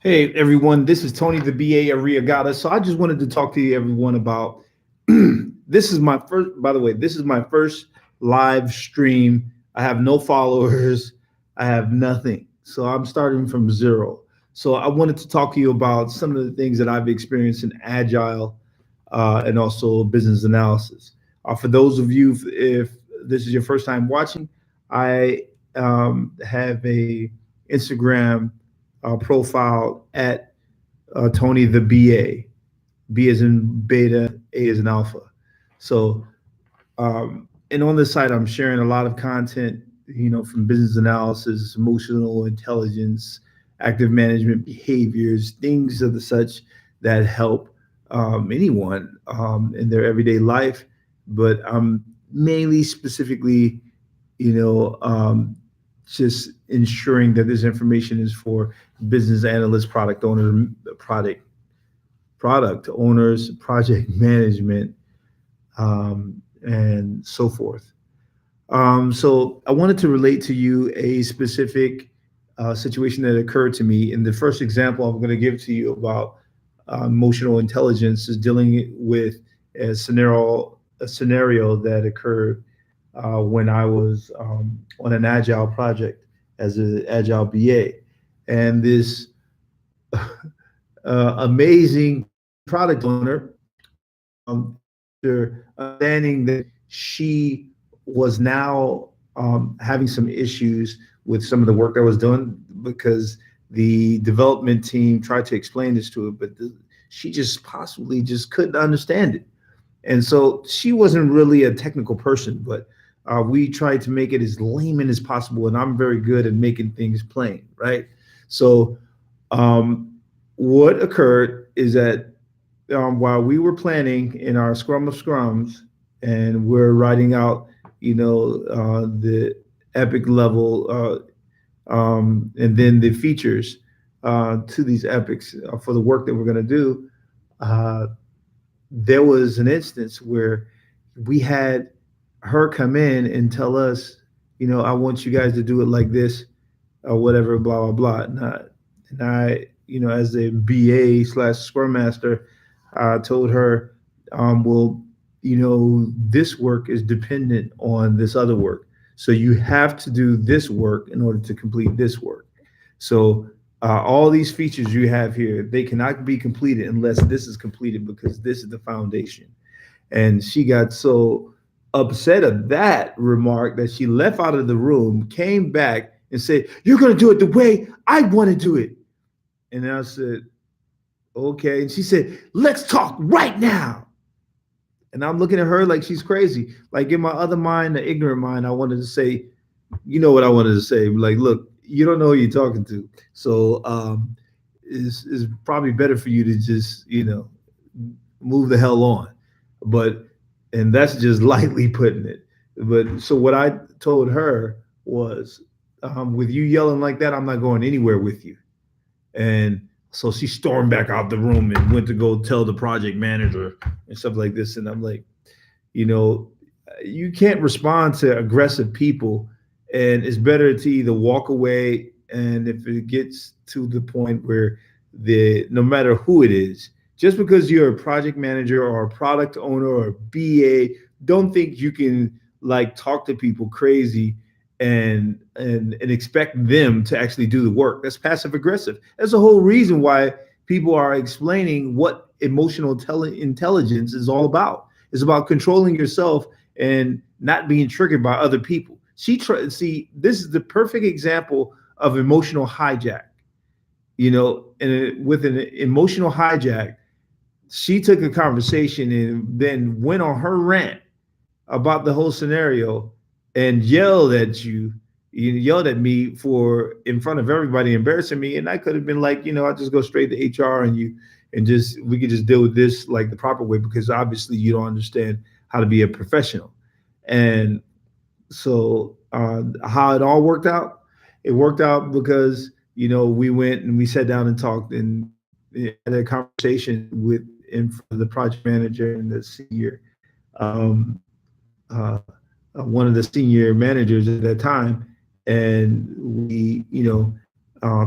Hey everyone, this is Tony the BA Arriagada. So I just wanted to talk to you everyone about this is my first, by the way, this is my first live stream. I have no followers, I have nothing. So I'm starting from zero. So I wanted to talk to you about some of the things that I've experienced in Agile and also business analysis. For those of you, if this is your first time watching, I have a Instagram profile at Tony the BA. B is in beta, A is in alpha. So, and on this site, I'm sharing a lot of content, from business analysis, emotional intelligence, active management behaviors, things of the such that help anyone in their everyday life. But I'm mainly specifically, you know, um, just ensuring that this information is for business analysts, product product owners, project management, and so forth. So I wanted to relate to you a specific situation that occurred to me. And the first example I'm going to give to you about emotional intelligence is dealing with a scenario that occurred when I was on an agile project as an agile BA, and this amazing product owner, after understanding that she was now having some issues with some of the work that was done because the development team tried to explain this to her, but she just possibly just couldn't understand it. And so she wasn't really a technical person, but we tried to make it as layman as possible. And I'm very good at making things plain, right? So um, what occurred is that while we were planning in our scrum of scrums and we're writing out, the epic level and then the features to these epics for the work that we're going to do, uh, there was an instance where we had her come in and tell us, I want you guys to do it like this or whatever, blah, blah, blah. And I, as a BA slash Scrum Master, told her, well, this work is dependent on this other work. So you have to do this work in order to complete this work. So all these features you have here, they cannot be completed unless this is completed because this is the foundation. And she got so upset at that remark that she left out of the room, came back and said, "You're going to do it the way I want to do it." And I said, "Okay." And she said, "Let's talk right now." And I'm looking at her like she's crazy. Like in my other mind, the ignorant mind, I wanted to say, what I wanted to say. Like, look, you don't know who you're talking to. So it's probably better for you to just, move the hell on. But, and that's just lightly putting it. But so what I told her was, with you yelling like that, I'm not going anywhere with you. And so she stormed back out the room and went to go tell the project manager and stuff like this. And I'm like, you know, you can't respond to aggressive people. And it's better to either walk away. And if it gets to the point where no matter who it is, just because you're a project manager or a product owner or a BA, don't think you can like talk to people crazy and expect them to actually do the work. That's passive aggressive. That's the whole reason why people are explaining what emotional intelligence is all about. It's about controlling yourself and not being triggered by other people. See, this is the perfect example of emotional hijack. And with an emotional hijack, she took a conversation and then went on her rant about the whole scenario and yelled at me for in front of everybody, embarrassing me. And I could have been like, I'll just go straight to HR and just we could just deal with this like the proper way because obviously you don't understand how to be a professional. And so how it all worked out, it worked out because we went and we sat down and talked and had a conversation with in front of the project manager and the senior um, uh, one of the senior managers at that time, and we,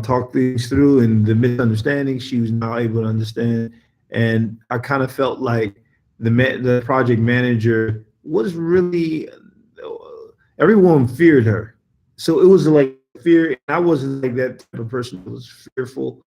talked things through, and the misunderstanding she was now able to understand. And I kind of felt like the project manager was really, everyone feared her. So it was like fear. And I wasn't like that type of person who was fearful.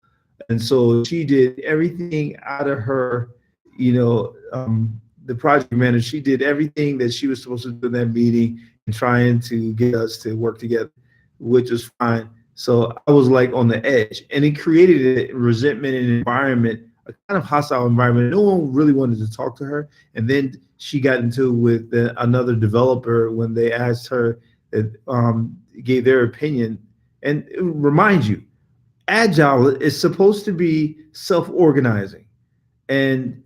And so she did everything out of her, the project manager, she did everything that she was supposed to do in that meeting and trying to get us to work together, which was fine. So I was like on the edge, and it created a resentment and environment, a kind of hostile environment. No one really wanted to talk to her. And then she got into with another developer when they asked her that gave their opinion. And remind you, Agile is supposed to be self-organizing, and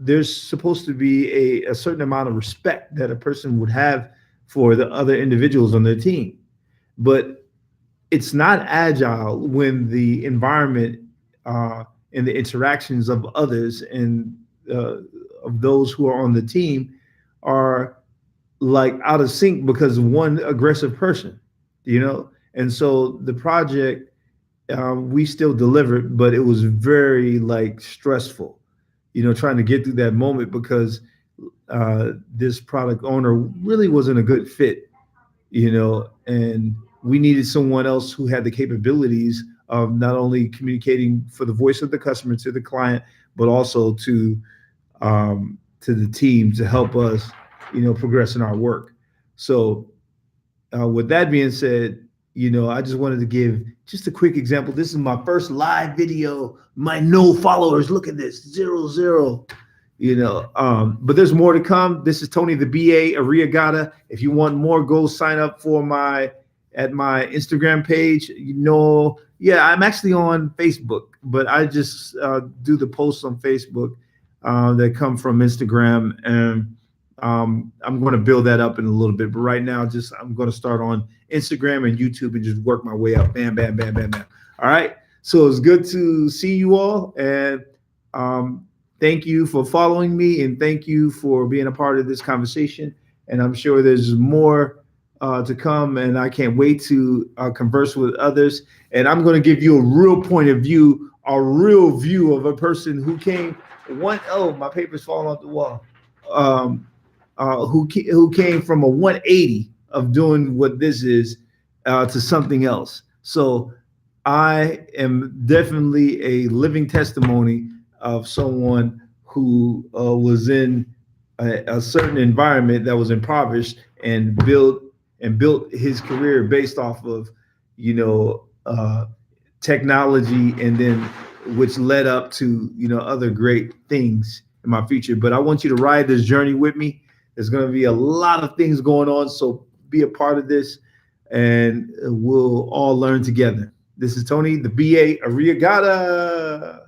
there's supposed to be a certain amount of respect that a person would have for the other individuals on their team. But it's not agile when the environment and the interactions of others and of those who are on the team are like out of sync because of one aggressive person, And so the project, we still delivered, but it was very like stressful, trying to get through that moment because this product owner really wasn't a good fit, and we needed someone else who had the capabilities of not only communicating for the voice of the customer to the client, but also to the team to help us, progress in our work. So with that being said, I just wanted to give just a quick example. This is my first live video. My no followers. Look at this, 0, 0. But there's more to come. This is Tony the BA Arriagada. If you want more, go sign up for my Instagram page. Yeah, I'm actually on Facebook, but I just do the posts on Facebook that come from Instagram, and I'm going to build that up in a little bit. But right now, I'm going to start on Instagram and YouTube and just work my way up. Bam, bam, bam, bam, bam. All right. So it's good to see you all, and thank you for following me, and thank you for being a part of this conversation. And I'm sure there's more to come, and I can't wait to converse with others. And I'm going to give you a real point of view, a real view of a person who came my paper's falling off the wall. Who came from a 180 of doing what this is to something else. So I am definitely a living testimony of someone who was in a certain environment that was impoverished and built his career based off of technology, and then which led up to other great things in my future. But I want you to ride this journey with me. There's going to be a lot of things going on, so be a part of this, and we'll all learn together. This is Tony, the BA Arriagada.